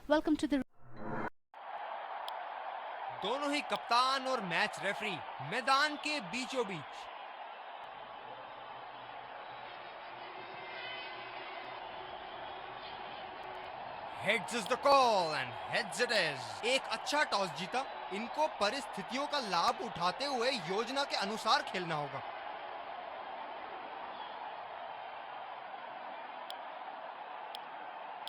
Welcome to the दोनों ही कप्तान और मैच रेफरी मैदान के बीचों बीच। Heads is the call and heads it is। एक अच्छा टॉस जीता। इनको परिस्थितियों का लाभ उठाते हुए योजना के अनुसार खेलना होगा।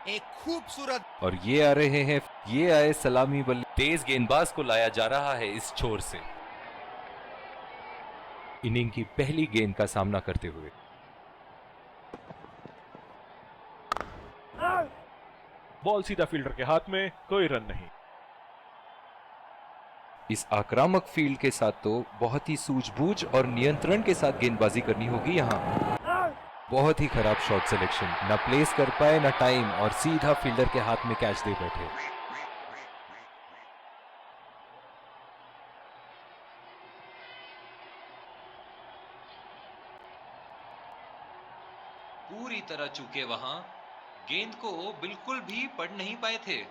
एक खूबसूरत और ये आ रहे हैं, ये आए सलामी बल्ले। तेज गेंदबाज को लाया जा रहा है इस छोर से इनिंग की पहली गेंद का सामना करते हुए। बॉल सीधा फील्डर के हाथ में, कोई रन नहीं। इस आक्रामक फील्ड के साथ तो बहुत ही सूझबूझ और नियंत्रण के साथ गेंदबाजी करनी होगी यहाँ। बहुत ही खराब शॉट सिलेक्शन, ना प्लेस कर पाए ना टाइम, और सीधा फील्डर के हाथ में कैच दे बैठे। पूरी तरह चूके वहां, गेंद को बिल्कुल भी पढ़ नहीं पाए थे।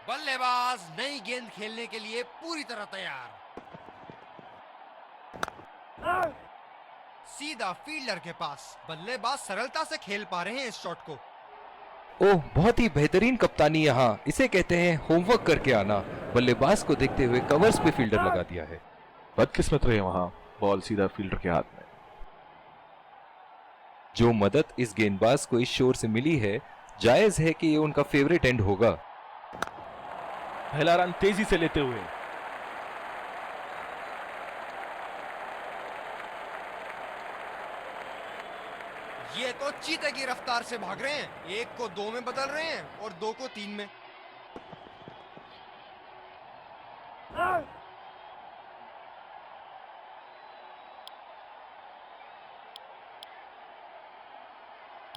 बल्लेबाज नई गेंद खेलने के लिए पूरी तरह तैयार। सीधा फील्डर के पास। बल्लेबाज सरलता से खेल पा रहे हैं इस शॉट को। ओह, बहुत ही बेहतरीन कप्तानी यहाँ। इसे कहते हैं होमवर्क करके आना। बल्लेबाज को देखते हुए कवर्स पे फील्डर लगा दिया है। बदकिस्मत रहे वहां, बॉल सीधा फील्डर के हाथ में। जो मदद इस गेंदबाज को इस शोर से मिली है, जायज है कि ये उनका फेवरेट एंड होगा। पहला रन तेजी से लेते हुए। ये तो चीते की रफ्तार से भाग रहे हैं। एक को 2 में बदल रहे हैं और 2 को 3 में।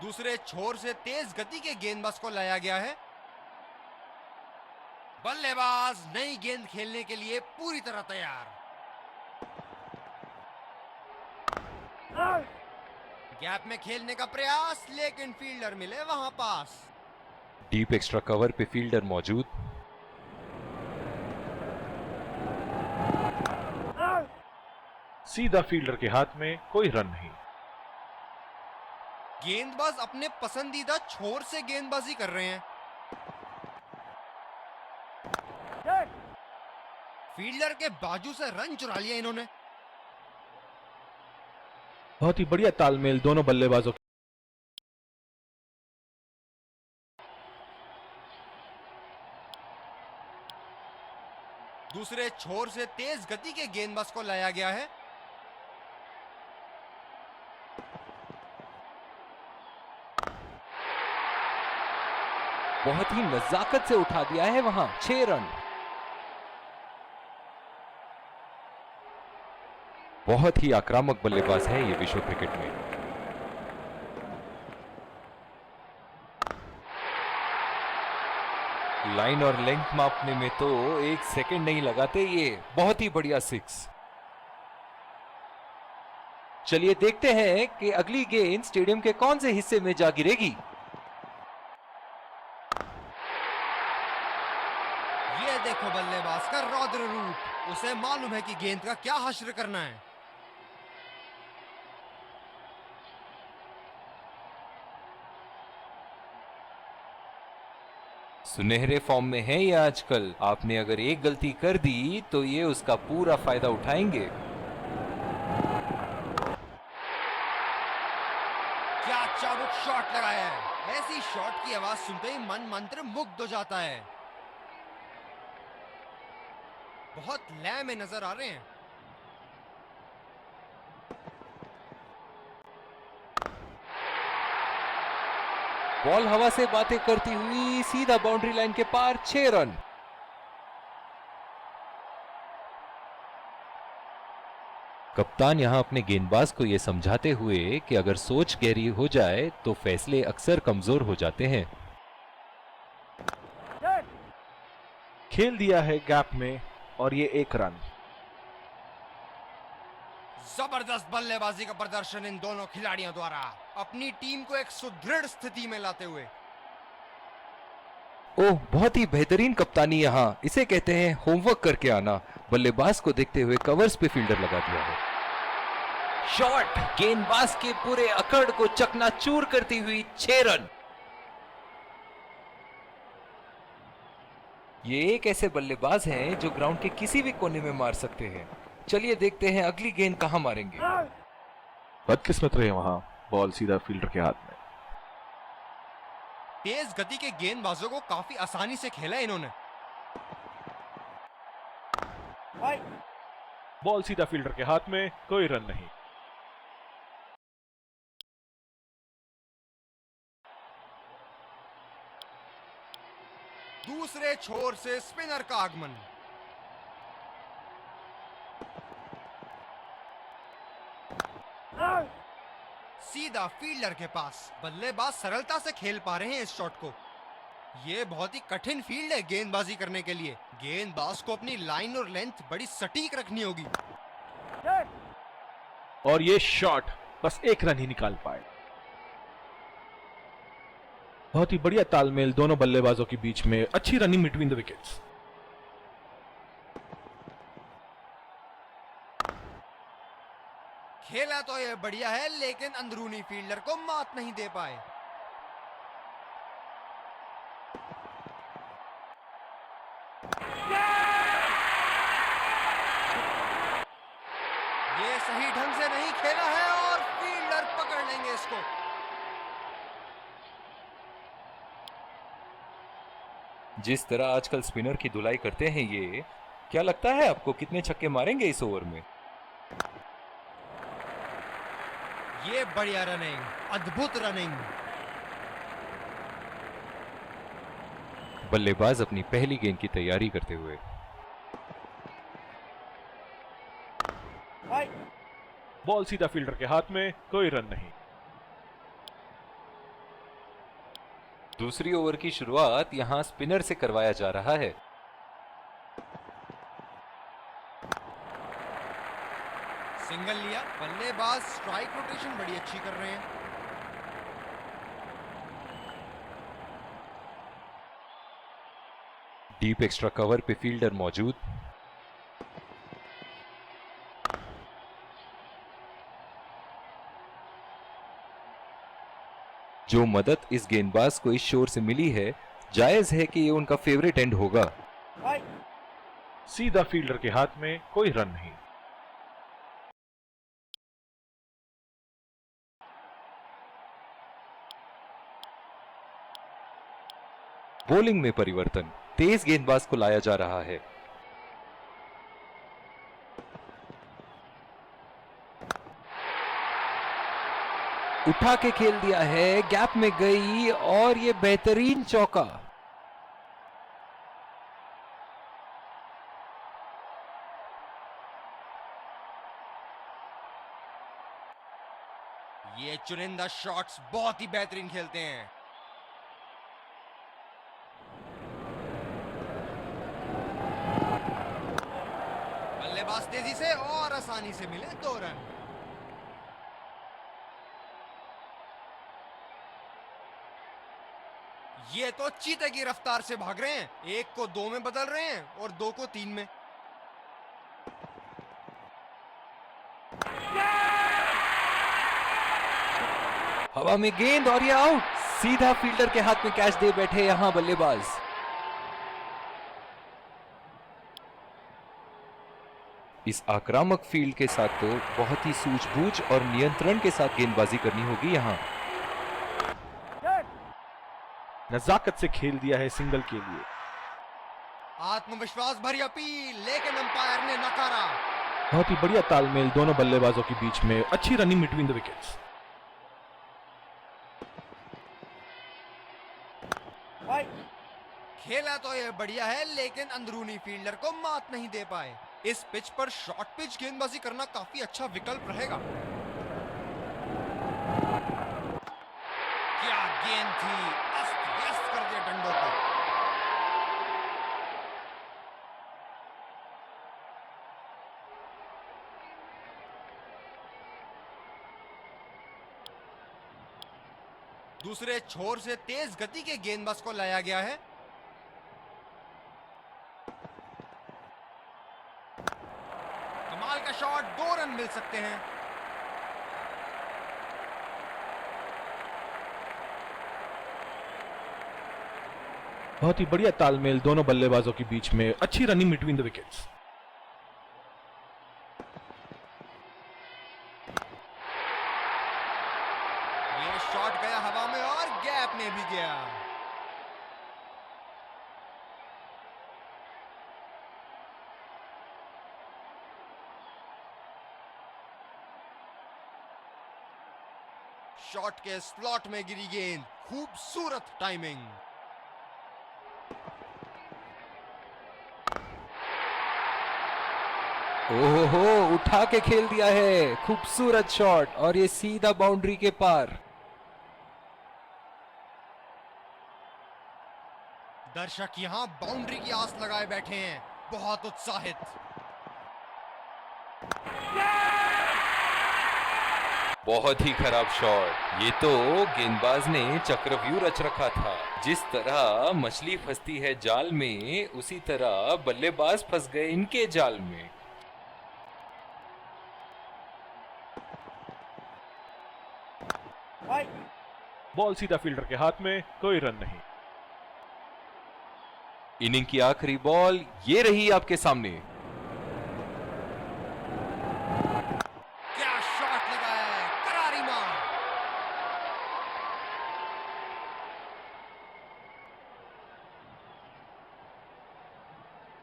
दूसरे छोर से तेज गति के गेंदबाज को लाया गया है। बल्लेबाज नई गेंद खेलने के लिए पूरी तरह तैयार। गैप में खेलने का प्रयास, लेकिन फील्डर मिले वहां पास। डीप एक्स्ट्रा कवर पे फील्डर मौजूद। सीधा फील्डर के हाथ में, कोई रन नहीं। गेंदबाज अपने पसंदीदा छोर से गेंदबाजी कर रहे हैं। फील्डर के बाजू से रन चुरा लिया इन्होंने। बहुत ही बढ़िया तालमेल दोनों बल्लेबाजों की। दूसरे छोर से तेज गति के गेंदबाज को लाया गया है। बहुत ही नजाकत से उठा दिया है वहां। 6 रन। बहुत ही आक्रामक बल्लेबाज है ये विश्व क्रिकेट में। लाइन और लेंथ मापने में तो 1 सेकंड नहीं लगाते ये। बहुत ही बढ़िया 6। चलिए देखते हैं कि अगली गेंद स्टेडियम के कौन से हिस्से में जा गिरेगी। ये देखो बल्लेबाज का रौद्र रूप। उसे मालूम है कि गेंद का क्या हश्र करना है। सुनहरे फॉर्म में है ये आजकल। आपने अगर एक गलती कर दी तो ये उसका पूरा फायदा उठाएंगे। क्या चाबुक शॉट लगाया है। ऐसी शॉट की आवाज सुनते ही मन मंत्र मुग्ध हो जाता है। बहुत लय में नजर आ रहे हैं। बॉल हवा से बातें करती हुई सीधा बाउंड्री लाइन के पार। 6 रन। कप्तान यहां अपने गेंदबाज को यह समझाते हुए कि अगर सोच गहरी हो जाए तो फैसले अक्सर कमजोर हो जाते हैं। खेल दिया है गैप में और ये 1 रन। जबरदस्त बल्लेबाजी का प्रदर्शन इन दोनों खिलाड़ियों द्वारा, अपनी टीम को एक सुदृढ़ स्थिति में लाते हुए। ओह, बहुत ही बेहतरीन कप्तानी यहाँ। इसे कहते हैं होमवर्क करके आना। बल्लेबाज को देखते हुए कवर्स पे फील्डर लगा दिया है। शॉट गेंदबाज के पूरे अकड़ को चकनाचूर करती हुई 6 रन। ये एक ऐसे बल्लेबाज हैं जो ग्राउंड के किसी भी कोने में मार सकते हैं। चलिए देखते हैं अगली गेंद कहां मारेंगे। बदकिस्मत रहे वहां, बॉल सीधा फील्डर के हाथ में। तेज गति के गेंदबाजों को काफी आसानी से खेला इन्होंने। बॉल सीधा फील्डर के हाथ में, कोई रन नहीं। दूसरे छोर से स्पिनर का आगमन। सीधा फील्डर के पास। बल्लेबाज सरलता से खेल पा रहे हैं इस शॉट को। ये बहुत ही कठिन फील्ड है गेंदबाजी करने के लिए। गेंदबाज को अपनी लाइन और लेंथ बड़ी सटीक रखनी होगी। और ये शॉट बस एक रन ही निकाल पाए। बहुत ही बढ़िया तालमेल दोनों बल्लेबाजों के बीच में, अच्छी रनिंग बिटवीन द विकेट्स। खेला तो ये बढ़िया है, लेकिन अंदरूनी फील्डर को मात नहीं दे पाए। ये सही ढंग से नहीं खेला है और फील्डर पकड़ लेंगे इसको। जिस तरह आजकल स्पिनर की धुलाई करते हैं ये, क्या लगता है आपको कितने छक्के मारेंगे इस ओवर में? ये बढ़िया रनिंग, अद्भुत रनिंग। बल्लेबाज अपनी पहली गेंद की तैयारी करते हुए। बॉल सीधा फील्डर के हाथ में, कोई रन नहीं। दूसरी ओवर की शुरुआत यहां स्पिनर से करवाया जा रहा है। सिंगल लिया। बल्लेबाज स्ट्राइक रोटेशन बड़ी अच्छी कर रहे हैं। डीप एक्स्ट्रा कवर पे फील्डर मौजूद। जो मदद इस गेंदबाज को इस शोर से मिली है, जायज है कि ये उनका फेवरेट एंड होगा। सीधा फील्डर के हाथ में, कोई रन नहीं। बॉलिंग में परिवर्तन, तेज गेंदबाज को लाया जा रहा है। उठा के खेल दिया है, गैप में गई और ये बेहतरीन चौका। ये चुनिंदा शॉट्स बहुत ही बेहतरीन खेलते हैं। बल्लेबाज तेजी से और आसानी से मिले 2 रन। ये तो चीते की रफ्तार से भाग रहे हैं। 1 को 2 में बदल रहे हैं और 2 को 3 में। हवा में गेंद और ये आउट। सीधा फील्डर के हाथ में कैच दे बैठे यहां बल्लेबाज। इस आक्रामक फील्ड के साथ तो बहुत ही सूझबूझ और नियंत्रण के साथ गेंदबाजी करनी होगी यहां। नजाकत से खेल दिया है सिंगल के लिए। आत्मविश्वास भरी अपील, लेकिन अंपायर ने नकारा। बहुत ही बढ़िया तालमेल दोनों बल्लेबाजों के बीच में, अच्छी रनिंग बिटवीन द विकेट्स। खेला तो ये बढ़िया है, लेकिन अंदरूनी फील्डर को मात नहीं दे पाए। इस पिच पर शॉर्ट पिच गेंदबाजी करना काफी अच्छा विकल्प रहेगा। क्या गेंद थी, अस्त व्यस्त कर दिया डंडों को। दूसरे छोर से तेज गति के गेंदबाज को लाया गया है। का शॉट, 2 रन मिल सकते हैं। बहुत ही बढ़िया तालमेल दोनों बल्लेबाजों के बीच में, अच्छी रनिंग बिटवीन द विकेट्स। ये शॉट गया हवा में और गैप में भी गया। शॉट के स्लॉट में गिरी गेंद, खूबसूरत टाइमिंग। ओहो, उठा के खेल दिया है, खूबसूरत शॉट, और ये सीधा बाउंड्री के पार। दर्शक यहां बाउंड्री की आस लगाए बैठे हैं, बहुत उत्साहित। बहुत ही खराब शॉट। ये तो गेंदबाज ने चक्रव्यूह रच रखा था। जिस तरह मछली फंसती है जाल में, उसी तरह बल्लेबाज फंस गए इनके जाल में। बॉल सीधा फील्डर के हाथ में, कोई रन नहीं। इनिंग की आखिरी बॉल ये रही आपके सामने। क्या शॉट लगाया है, करारी मार।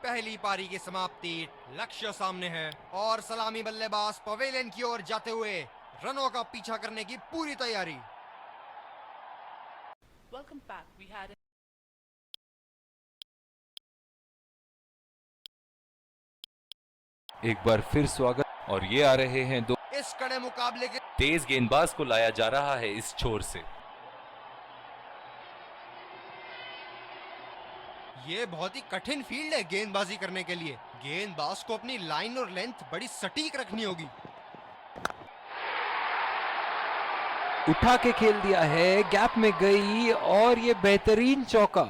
पहली पारी की समाप्ति, लक्ष्य सामने है और सलामी बल्लेबाज पवेलियन की ओर जाते हुए रनों का पीछा करने की पूरी तैयारी। Welcome back. We had एक बार फिर स्वागत, और ये आ रहे हैं दो। इस कड़े मुकाबले के तेज गेंदबाज को लाया जा रहा है इस छोर से। ये बहुत ही कठिन फील्ड है गेंदबाजी करने के लिए। गेंदबाज को अपनी लाइन और लेंथ बड़ी सटीक रखनी होगी। उठा के खेल दिया है, गैप में गई, और ये बेहतरीन चौका।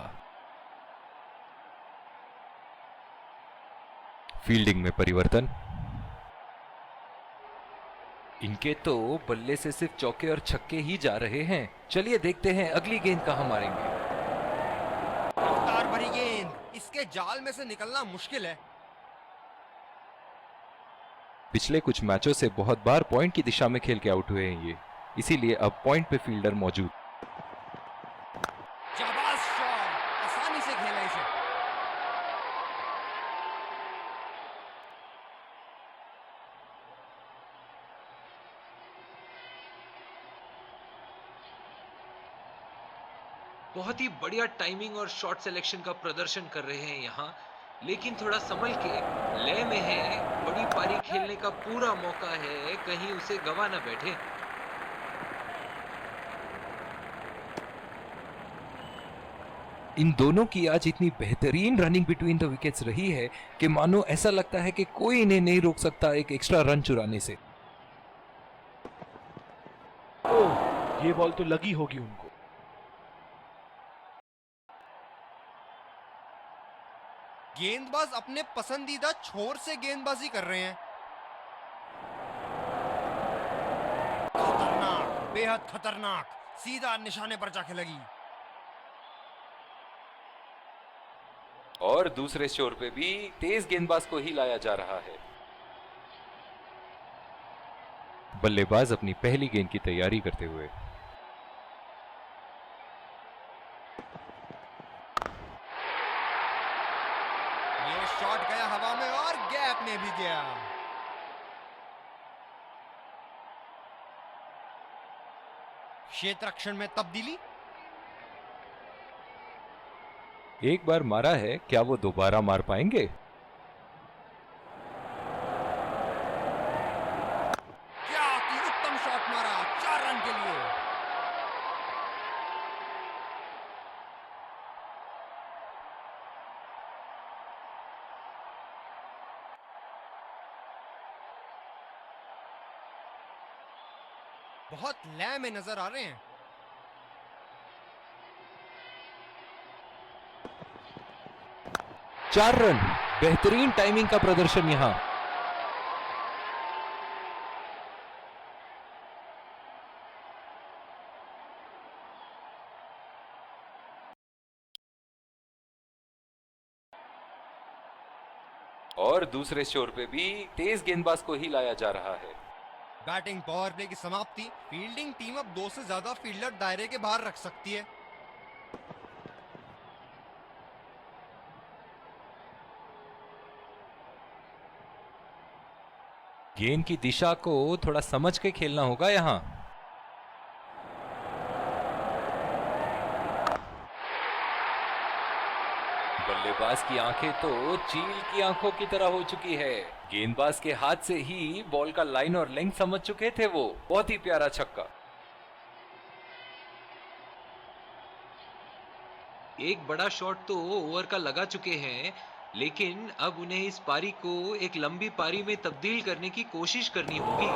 फील्डिंग में परिवर्तन। इनके तो बल्ले से सिर्फ चौके और छक्के ही जा रहे हैं। चलिए देखते हैं अगली गेंद कहां मारेंगे। रफ्तार भरी गेंद, इसके जाल में से निकलना मुश्किल है। पिछले कुछ मैचों से बहुत बार पॉइंट की दिशा में खेल के आउट हुए हैं ये, इसीलिए अब पॉइंट पे फील्डर मौजूद। जाबाज शॉट, आसानी से खेला इसे। बहुत ही बढ़िया टाइमिंग और शॉट सिलेक्शन का प्रदर्शन कर रहे हैं यहाँ, लेकिन थोड़ा संभल के, लय में है। बड़ी पारी खेलने का पूरा मौका है, कहीं उसे गवा ना बैठे। इन दोनों की आज इतनी बेहतरीन रनिंग बिटवीन द विकेट्स रही है कि मानो ऐसा लगता है कि कोई इन्हें नहीं रोक सकता एक एक्स्ट्रा रन चुराने से। ओह, ये बॉल तो लगी होगी उनको। गेंदबाज अपने पसंदीदा छोर से गेंदबाजी कर रहे हैं। खतरनाक, बेहद खतरनाक, सीधा निशाने पर जाके लगी। और दूसरे छोर पे भी तेज गेंदबाज को ही लाया जा रहा है। बल्लेबाज अपनी पहली गेंद की तैयारी करते हुए। ये शॉट गया हवा में और गैप में भी गया। क्षेत्र रक्षण में तब्दीली। एक बार मारा है, क्या वो दोबारा मार पाएंगे? क्या अति उत्तम शॉट मारा, 4 रन के लिए। बहुत लय में नजर आ रहे हैं। 4 रन, बेहतरीन टाइमिंग का प्रदर्शन यहां। और दूसरे छोर पे भी तेज गेंदबाज को ही लाया जा रहा है। बैटिंग पावर प्ले की समाप्ति। फील्डिंग टीम अब 2 से ज्यादा फील्डर दायरे के बाहर रख सकती है। गेंद की दिशा को थोड़ा समझ के खेलना होगा यहाँ। बल्लेबाज की आंखें तो चील की आंखों की तरह हो चुकी है। गेंदबाज के हाथ से ही बॉल का लाइन और लेंथ समझ चुके थे वो। बहुत ही प्यारा छक्का। एक बड़ा शॉट तो ओवर का लगा चुके हैं, लेकिन अब उन्हें इस पारी को एक लंबी पारी में तब्दील करने की कोशिश करनी होगी।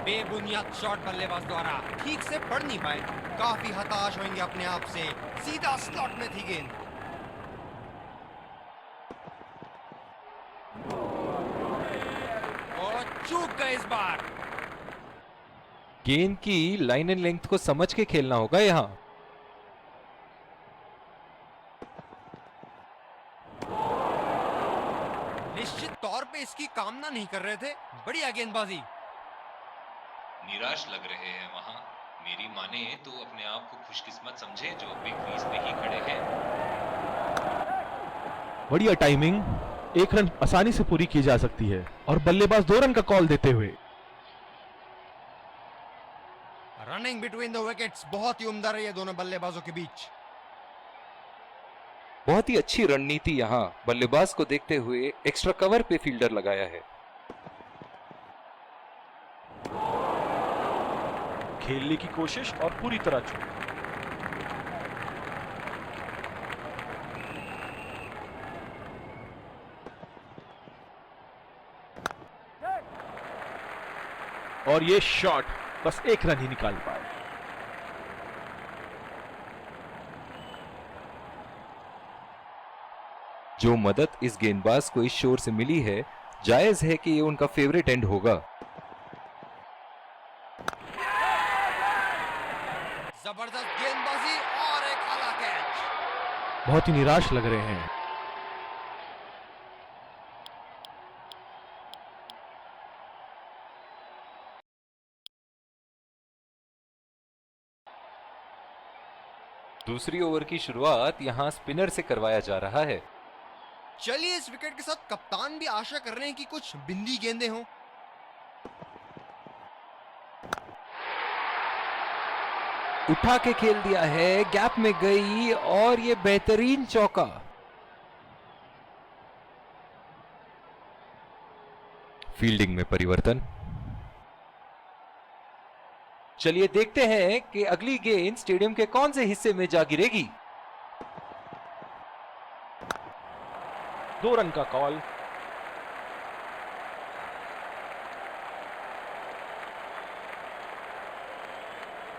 बेबुनियाद शॉट बल्लेबाज द्वारा ठीक से पढ़ नहीं पाए। काफी हताश होंगे अपने आप से। सीधा स्लॉट में थी गेंद। और चूक गए इस बार। गेंद की लाइन एंड लेंथ को समझ के खेलना होगा यहाँ। निश्चित तौर पे इसकी कामना नहीं कर रहे थे। बढ़िया गेंदबाजी। निराश लग रहे हैं वहां। मेरी माने तो अपने आप को खुशकिस्मत समझे जो बिग क्रीज पे ही खड़े हैं। बढ़िया टाइमिंग। एक रन आसानी से पूरी की जा सकती है और बल्लेबाज 2 रन का कॉल देते हुए। रनिंग बिटवीन द विकेट्स बहुत ही उम्दा रही है दोनों बल्लेबाजों के बीच। बहुत ही अच्छी रणनीति यहाँ। बल्लेबाज को देखते हुए एक्स्ट्रा कवर पे फील्डर लगाया है। खेलने की कोशिश और पूरी तरह चूक। और ये शॉट बस 1 रन ही निकाल पाए। जो मदद इस गेंदबाज को इस शोर से मिली है, जायज है कि ये उनका फेवरेट एंड होगा। जबरदस्त गेंदबाजी और एक आला कैच। बहुत ही निराश लग रहे हैं। दूसरी ओवर की शुरुआत यहां स्पिनर से करवाया जा रहा है। चलिए इस विकेट के साथ कप्तान भी आशा कर रहे हैं कि कुछ बिंदी गेंदें हों। उठा के खेल दिया है, गैप में गई और ये बेहतरीन चौका। फील्डिंग में परिवर्तन। चलिए देखते हैं कि अगली गेंद स्टेडियम के कौन से हिस्से में जा गिरेगी। 2 रन का कॉल।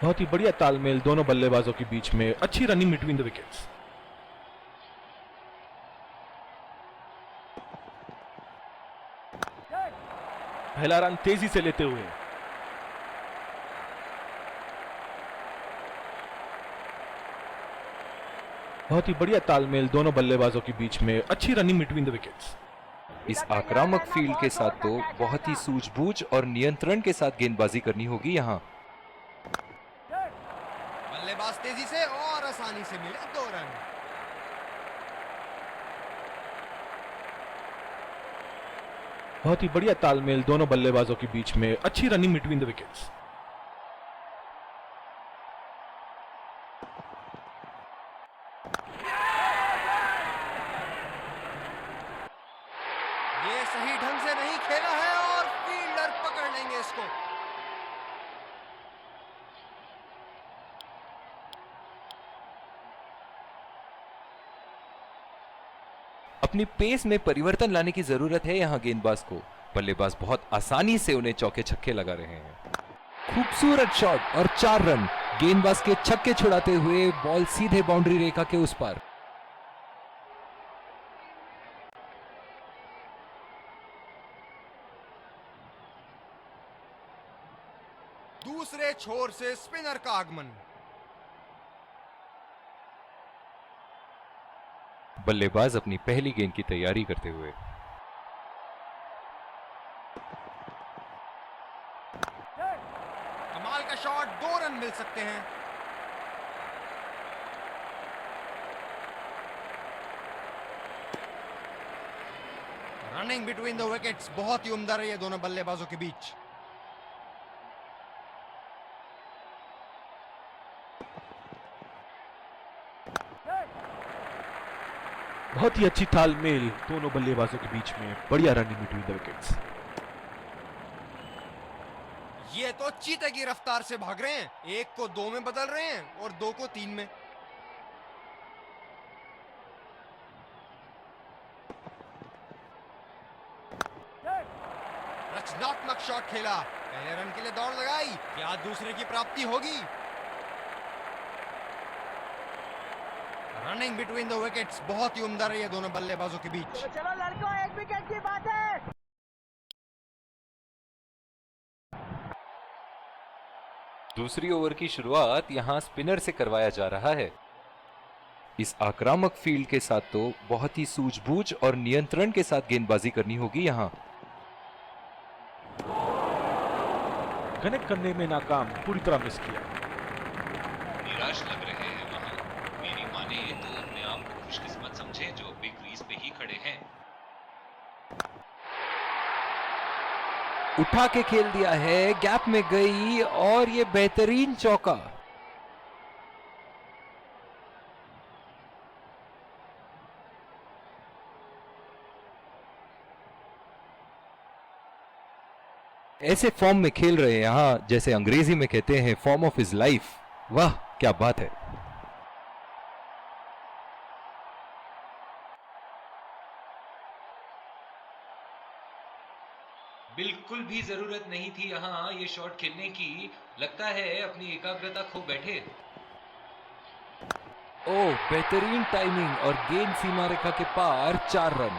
बहुत ही बढ़िया तालमेल दोनों बल्लेबाजों के बीच में। अच्छी रनिंग बिटवीन द विकेट्स। पहला रन तेजी से लेते हुए। बहुत ही बढ़िया तालमेल दोनों बल्लेबाजों के बीच में। अच्छी रनिंग बिटवीन द विकेट्स। इस आक्रामक फील्ड के साथ तो बहुत ही सूझबूझ और नियंत्रण के साथ गेंदबाजी करनी होगी यहाँ। बल्लेबाज तेजी से और आसानी से मिले 2 रन। बहुत ही बढ़िया तालमेल दोनों बल्लेबाजों के बीच में। अच्छी रनिंग बिटवीन द विकेट्स। ये सही ढंग से नहीं खेला है और फील्डर पकड़ लेंगे इसको। अपनी पेस में परिवर्तन लाने की जरूरत है यहाँ गेंदबाज को। बल्लेबाज बहुत आसानी से उन्हें चौके छक्के लगा रहे हैं। खूबसूरत शॉट और 4 रन। गेंदबाज के छक्के छुड़ाते हुए बॉल सीधे बाउंड्री रेखा के उस पार। दूसरे छोर से स्पिनर का आगमन। बल्लेबाज अपनी पहली गेंद की तैयारी करते हुए। सकते हैं। रनिंग बिटवीन द विकेट्स बहुत ही उम्दा रही है दोनों बल्लेबाजों के बीच। बहुत ही अच्छी तालमेल दोनों बल्लेबाजों के बीच में, बढ़िया रनिंग बिटवीन द विकेट्स। ये तो चीते की रफ्तार से भाग रहे हैं, एक को 2 में बदल रहे हैं और 2 को 3 में। रचनात्मक शॉट खेला, पहले रन के लिए दौड़ लगाई, क्या दूसरे की प्राप्ति होगी? रनिंग बिटवीन द विकेट्स बहुत ही उम्दा रही है दोनों बल्लेबाजों के बीच। चलो लड़कों, 1 विकेट की बात है। दूसरी ओवर की शुरुआत यहां स्पिनर से करवाया जा रहा है। इस आक्रामक फील्ड के साथ तो बहुत ही सूझबूझ और नियंत्रण के साथ गेंदबाजी करनी होगी यहां। कनेक्ट करने में नाकाम, पूरी तरह मिस किया। निराश लग रहे हैं वहां, मेरी माने तो अपने आप को खुशकिस्मत समझे जो बिग क्रीज पे ही खड़े हैं। उठा के खेल दिया है, गैप में गई और ये बेहतरीन चौका। ऐसे फॉर्म में खेल रहे हैं यहां, जैसे अंग्रेजी में कहते हैं फॉर्म ऑफ हिज लाइफ। वाह क्या बात है। बिल्कुल भी जरूरत नहीं थी यहाँ ये शॉट खेलने की, लगता है अपनी एकाग्रता खो बैठे। ओह बेहतरीन टाइमिंग और गेंद सीमा रेखा के पार, 4 रन।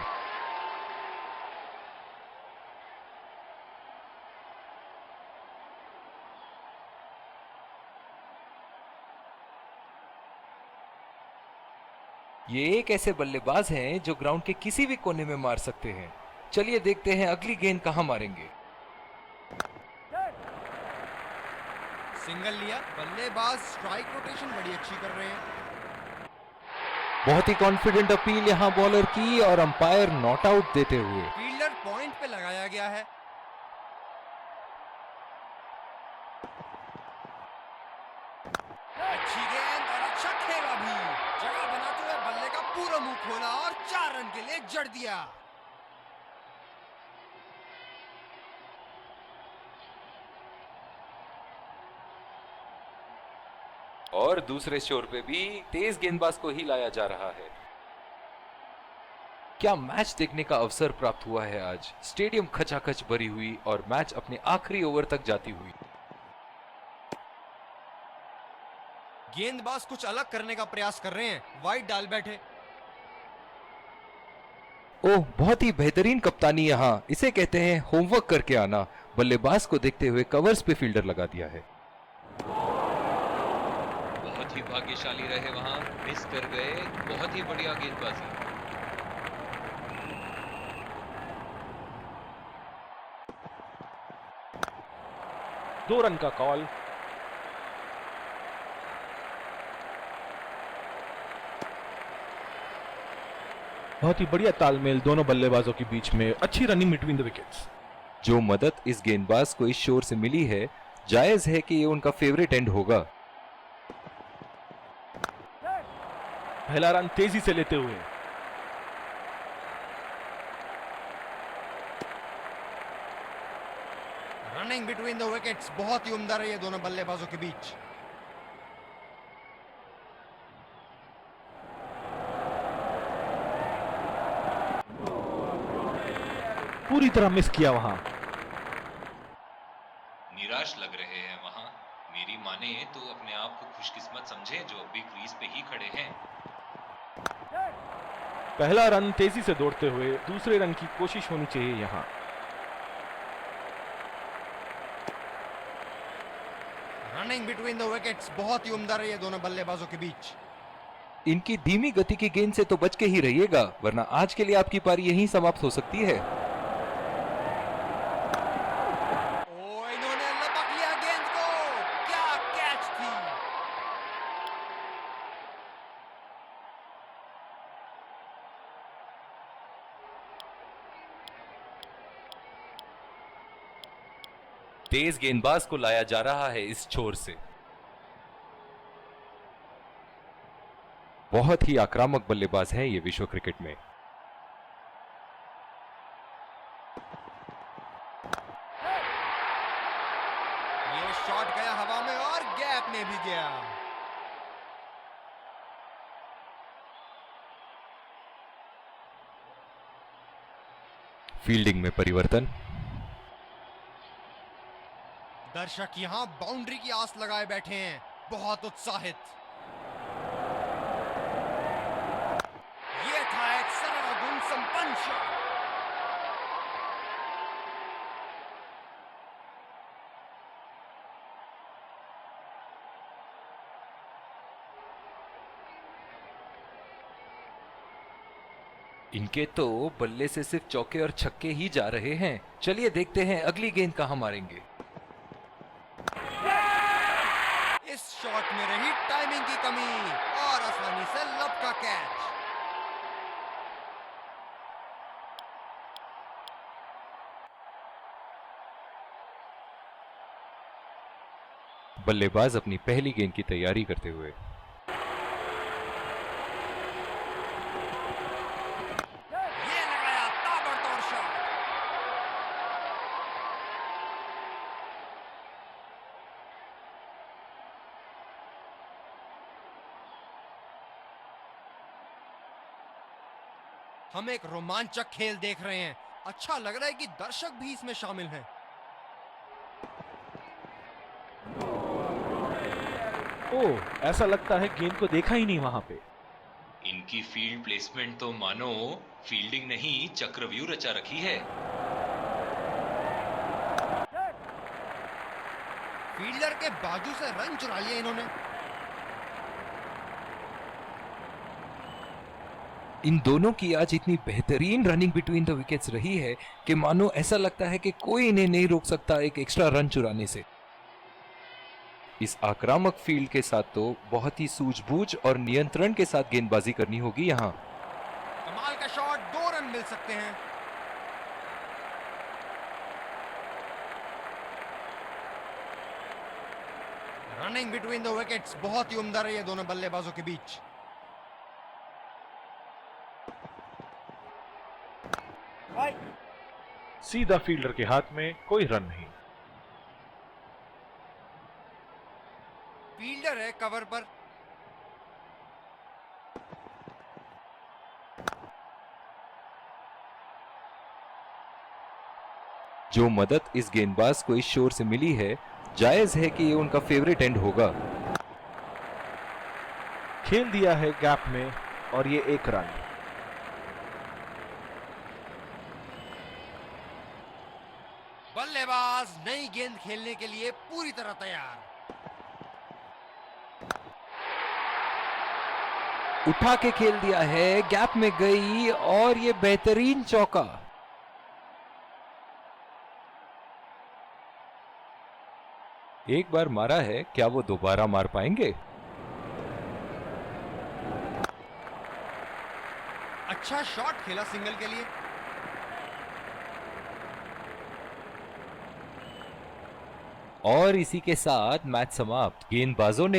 ये एक ऐसे बल्लेबाज हैं जो ग्राउंड के किसी भी कोने में मार सकते हैं। चलिए देखते हैं अगली गेंद कहां मारेंगे। सिंगल लिया, बल्लेबाज स्ट्राइक रोटेशन बड़ी अच्छी कर रहे हैं। बहुत ही कॉन्फिडेंट अपील यहां बॉलर की और अंपायर नॉट आउट देते हुए। फील्डर पॉइंट पे लगाया गया है। अच्छी गेंद और अच्छा खेला भी, जगह बनाते हुए बल्ले का पूरा मुंह खोला और 4 रन के लिए जड़ दिया। और दूसरे शोर पे भी तेज गेंदबाज को ही लाया जा रहा है। क्या मैच देखने का अवसर प्राप्त हुआ है आज। स्टेडियम खचाखच भरी हुई और मैच अपने आखिरी ओवर तक जाती हुई। गेंदबाज कुछ अलग करने का प्रयास कर रहे हैं, वाइड डाल बैठे। ओह बहुत ही बेहतरीन कप्तानी यहां, इसे कहते हैं होमवर्क करके आना। बल्लेबाज को देखते हुए कवर्स पे फील्डर लगा दिया है। बहुत ही भाग्यशाली रहे वहां, मिस कर गए, बहुत ही बढ़िया गेंदबाजी। दो रन का कॉल। बहुत ही बढ़िया तालमेल दोनों बल्लेबाजों के बीच में, अच्छी रनिंग बिटवीन द विकेट्स। जो मदद इस गेंदबाज को इस शोर से मिली है, जायज है कि ये उनका फेवरेट एंड होगा। पहला रन तेजी से लेते हुए। रनिंग बिटवीन द विकेट्स बहुत ही उम्दा रही है दोनों बल्लेबाजों के बीच। पूरी तरह मिस किया वहां। निराश लग रहे हैं वहां, मेरी माने तो अपने आप को खुशकिस्मत समझे जो बिग क्रीज पे ही खड़े हैं। पहला रन तेजी से दौड़ते हुए, दूसरे रन की कोशिश होनी चाहिए यहां। रनिंग बिटवीन द विकेट्स बहुत ही उम्दा रही है दोनों बल्लेबाजों के बीच। इनकी धीमी गति की गेंद से तो बच के ही रहिएगा, वरना आज के लिए आपकी पारी यहीं समाप्त हो सकती है। इन्होंने लपक लिया गेंद को, क्या कैच थी। तेज गेंदबाज को लाया जा रहा है इस छोर से। बहुत ही आक्रामक बल्लेबाज हैं ये विश्व क्रिकेट में। ये शॉट गया हवा में और गैप में भी गया। फील्डिंग में परिवर्तन। दर्शक यहां बाउंड्री की आस लगाए बैठे हैं, बहुत उत्साहित। ये था एक सरल गुण संपन्न शॉट। इनके तो बल्ले से सिर्फ चौके और छक्के ही जा रहे हैं। चलिए देखते हैं अगली गेंद कहां मारेंगे। इस शॉट में रही टाइमिंग की कमी और आसानी से लब का कैच। बल्लेबाज अपनी पहली गेंद की तैयारी करते हुए। ये लगाया ताबड़तोड़ शॉट। हम एक रोमांचक खेल देख रहे हैं। अच्छा लग रहा है कि दर्शक भी इसमें शामिल हैं। ओह, ऐसा लगता है गेंद को देखा ही नहीं वहां पे। इनकी फील्ड प्लेसमेंट तो मानो फील्डिंग नहीं चक्रव्यूह रचा रखी है। फील्डर के बाजू से रन चुरा लिया इन्होंने। इन दोनों की आज इतनी बेहतरीन रनिंग बिटवीन द विकेट्स रही है कि मानो ऐसा लगता है कि कोई इन्हें नहीं रोक सकता एक एक्स्ट्रा रन चुराने से। इस आक्रामक फील्ड के साथ तो बहुत ही सूझबूझ और नियंत्रण के साथ गेंदबाजी करनी होगी यहां। कमाल का शॉट, 2 रन मिल सकते हैं। रनिंग बिटवीन द विकेट्स बहुत ही उम्दा रही है दोनों बल्लेबाजों के बीच। सीधा फील्डर के हाथ में, कोई रन नहीं। फील्डर है कवर पर। जो मदद इस गेंदबाज को इस शोर से मिली है, जायज है कि ये उनका फेवरेट एंड होगा। खेल दिया है गैप में और ये 1 रन। बल्लेबाज नई गेंद खेलने के लिए पूरी तरह तैयार। उठा के खेल दिया है, गैप में गई और ये बेहतरीन चौका। एक बार मारा है, क्या वो दोबारा मार पाएंगे? अच्छा शॉट खेला सिंगल के लिए। और इसी के साथ मैच समाप्त। गेंदबाजों ने